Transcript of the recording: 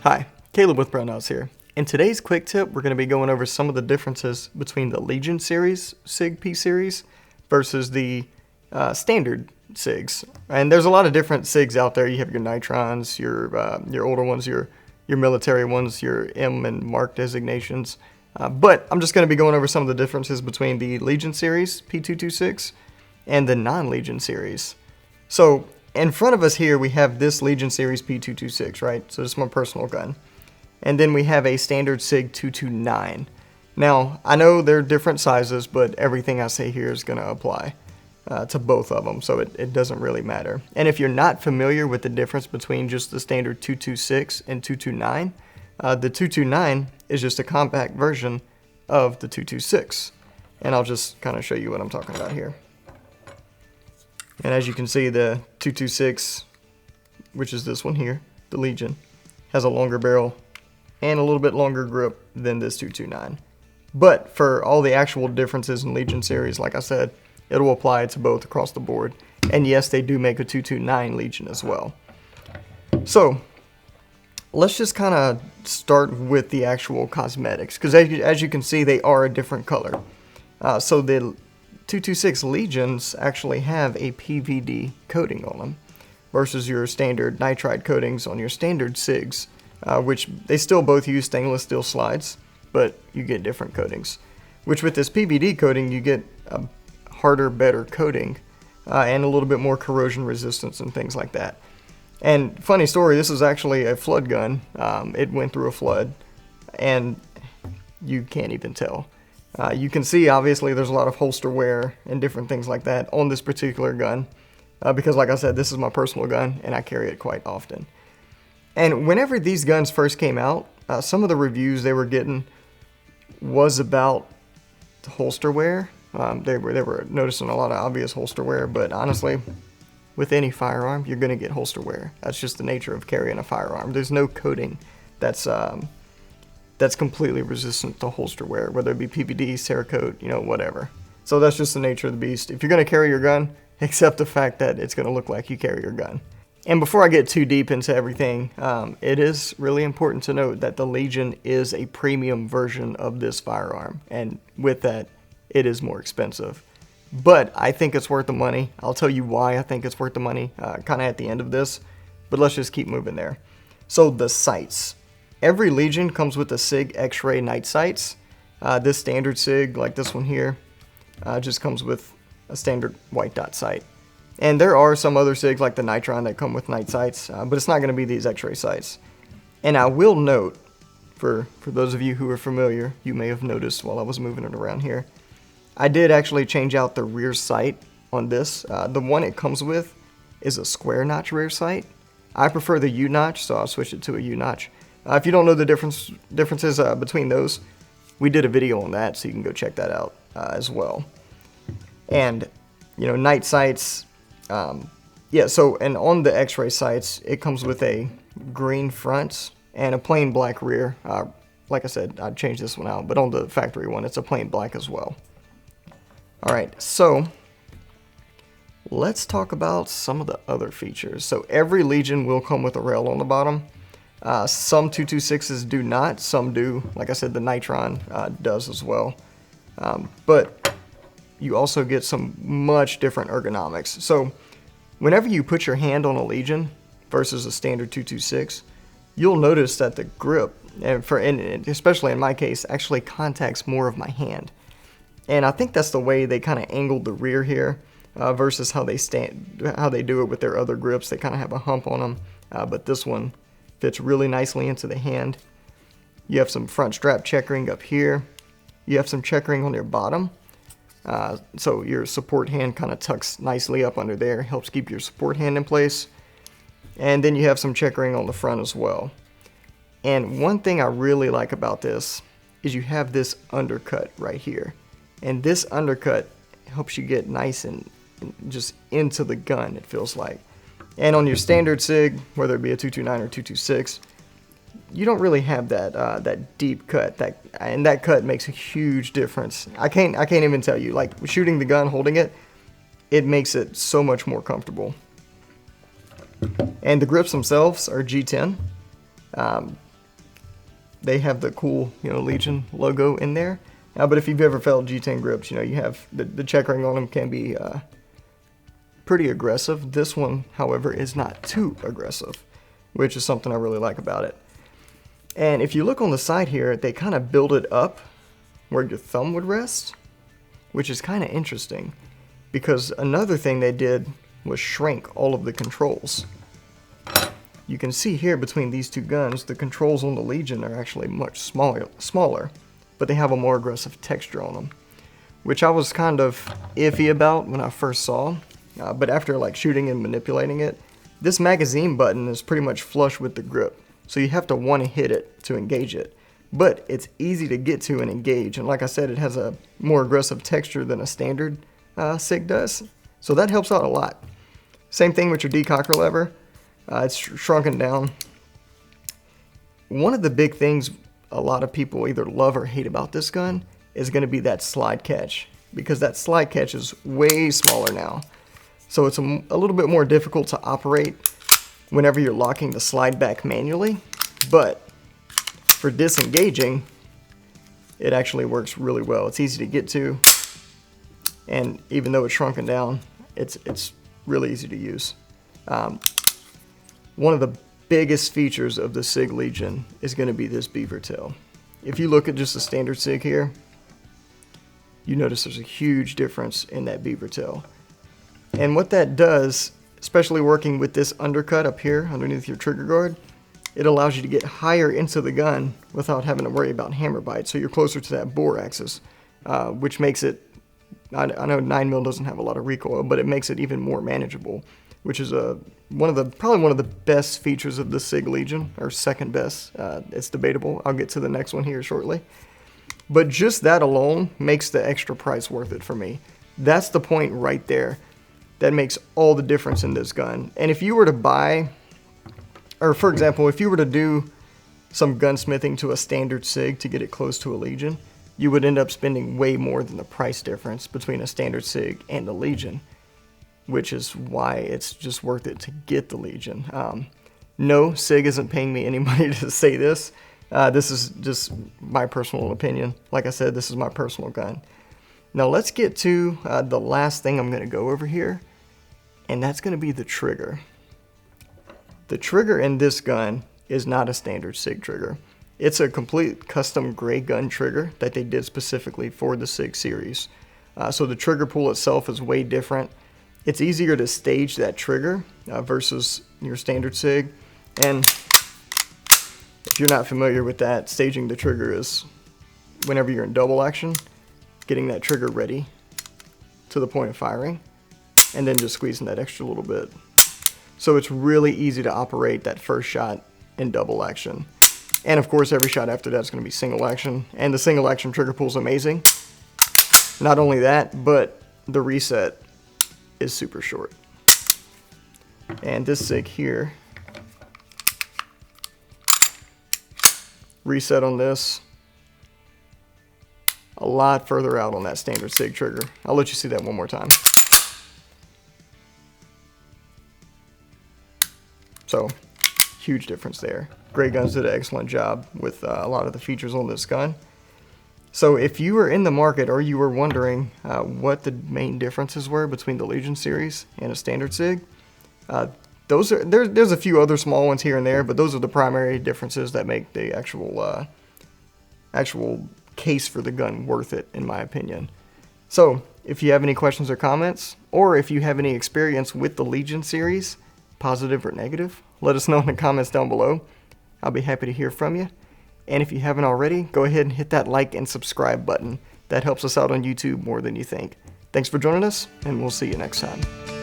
Hi, Caleb with Brownells here. In today's quick tip, we're going to be going over some of the differences between the Legion series, SIG P series, versus the standard SIGs. And there's a lot of different SIGs out there. You have your nitrons, your older ones, your military ones, your M and Mark designations. But I'm just going to be going over some of the differences between the Legion series, P226, and the non-Legion series. So in front of us here, we have this Legion series P226, right? So this is my personal gun. And then we have a standard SIG 229. Now, I know they're different sizes, but everything I say here is going to apply to both of them, so it doesn't really matter. And if you're not familiar with the difference between just the standard 226 and 229, the 229 is just a compact version of the 226. And I'll just kind of show you what I'm talking about here. And as you can see, the 226, which is this one here, the Legion, has a longer barrel and a little bit longer grip than this 229. But for all the actual differences in Legion series, like I said, it'll apply to both across the board. And yes, they do make a 229 Legion as well. So let's just kind of start with the actual cosmetics, because as you can see, they are a different color. So the 226 Legions actually have a PVD coating on them versus your standard nitride coatings on your standard SIGs, which they still both use stainless steel slides, but you get different coatings. Which with this PVD coating, you get a harder, better coating and a little bit more corrosion resistance and things like that. And funny story, this is actually a flood gun. It went through a flood, and you can't even tell. You can see, obviously, there's a lot of holster wear and different things like that on this particular gun. Because, like I said, this is my personal gun, and I carry it quite often. And whenever these guns first came out, some of the reviews they were getting was about holster wear. They were noticing a lot of obvious holster wear, but honestly, with any firearm, you're going to get holster wear. That's just the nature of carrying a firearm. There's no coating that's completely resistant to holster wear, whether it be PVD, Cerakote, whatever. So that's just the nature of the beast. If you're going to carry your gun, accept the fact that it's going to look like you carry your gun. And before I get too deep into everything, it is really important to note that the Legion is a premium version of this firearm. And with that, it is more expensive. But I think it's worth the money. I'll tell you why I think it's worth the money kind of at the end of this. But let's just keep moving there. So the sights. Every Legion comes with the SIG X-ray night sights. This standard SIG, like this one here, just comes with a standard white dot sight. And there are some other SIGs like the Nitron that come with night sights, but it's not going to be these X-ray sights. And I will note, for those of you who are familiar, you may have noticed while I was moving it around here, I did actually change out the rear sight on this. The one it comes with is a square notch rear sight. I prefer the U-notch, so I'll switch it to a U-notch. If you don't know the differences between those, we did a video on that, so you can go check that out as well. And, night sights, and on the X-ray sights, it comes with a green front and a plain black rear. Like I said, I'd change this one out, but on the factory one, it's a plain black as well. Alright, so let's talk about some of the other features. So every Legion will come with a rail on the bottom. Some 226s do not, some do. Like I said, the Nitron does as well. But you also get some much different ergonomics. So whenever you put your hand on a Legion versus a standard 226, you'll notice that the grip, and especially in my case, actually contacts more of my hand. And I think that's the way they kind of angled the rear here versus how they do it with their other grips. They kind of have a hump on them, but this one fits really nicely into the hand. You have some front strap checkering up here. You have some checkering on your bottom. So your support hand kind of tucks nicely up under there, helps keep your support hand in place. And then you have some checkering on the front as well. And one thing I really like about this is you have this undercut right here. And this undercut helps you get nice and just into the gun, it feels like. And on your standard SIG, whether it be a 229 or 226, you don't really have that deep cut. And that cut makes a huge difference. I can't even tell you. Like shooting the gun, holding it, it makes it so much more comfortable. And the grips themselves are G10. they have the cool, Legion logo in there. But if you've ever felt G10 grips, you have the checkering on them can be pretty aggressive. This one, however, is not too aggressive, which is something I really like about it. And if you look on the side here, they kind of build it up where your thumb would rest, which is kind of interesting, because another thing they did was shrink all of the controls. You can see here between these two guns, the controls on the Legion are actually much smaller, but they have a more aggressive texture on them, which I was kind of iffy about when I first saw. But after like shooting and manipulating it, this magazine button is pretty much flush with the grip, so you have to want to hit it to engage it. But it's easy to get to and engage, and like I said, it has a more aggressive texture than a standard SIG does, so that helps out a lot. Same thing with your decocker lever. It's shrunken down. One of the big things a lot of people either love or hate about this gun is going to be that slide catch, because that slide catch is way smaller now. So it's a little bit more difficult to operate whenever you're locking the slide back manually, but for disengaging, it actually works really well. It's easy to get to, and even though it's shrunken down, it's really easy to use. One of the biggest features of the SIG Legion is going to be this beaver tail. If you look at just the standard SIG here, you notice there's a huge difference in that beaver tail. And what that does, especially working with this undercut up here underneath your trigger guard, it allows you to get higher into the gun without having to worry about hammer bite. So you're closer to that bore axis, which makes it, I know 9mm doesn't have a lot of recoil, but it makes it even more manageable, which is probably one of the best features of the SIG Legion, or second best. It's debatable. I'll get to the next one here shortly. But just that alone makes the extra price worth it for me. That's the point right there. That makes all the difference in this gun. And if you were to buy, or for example, if you were to do some gunsmithing to a standard SIG to get it close to a Legion, you would end up spending way more than the price difference between a standard SIG and the Legion, which is why it's just worth it to get the Legion. No, SIG isn't paying me any money to say this. This is just my personal opinion. Like I said, this is my personal gun. Now let's get to the last thing I'm going to go over here, and that's going to be the trigger. The trigger in this gun is not a standard SIG trigger. It's a complete custom gray gun trigger that they did specifically for the SIG series. So the trigger pull itself is way different. It's easier to stage that trigger versus your standard SIG. And if you're not familiar with that, staging the trigger is whenever you're in double action, getting that trigger ready to the point of firing, and then just squeezing that extra little bit. So it's really easy to operate that first shot in double action. And of course, every shot after that is going to be single action, and the single action trigger pull is amazing. Not only that, but the reset is super short. And this SIG here, reset on this, a lot further out on that standard SIG trigger. I'll let you see that one more time. So, huge difference there. Gray Guns did an excellent job with a lot of the features on this gun. So if you were in the market or you were wondering what the main differences were between the Legion series and a standard SIG, there's a few other small ones here and there, but those are the primary differences that make the actual case for the gun worth it, in my opinion. So if you have any questions or comments, or if you have any experience with the Legion series, positive or negative, let us know in the comments down below. I'll be happy to hear from you. And if you haven't already, go ahead and hit that like and subscribe button. That helps us out on YouTube more than you think. Thanks for joining us, and we'll see you next time.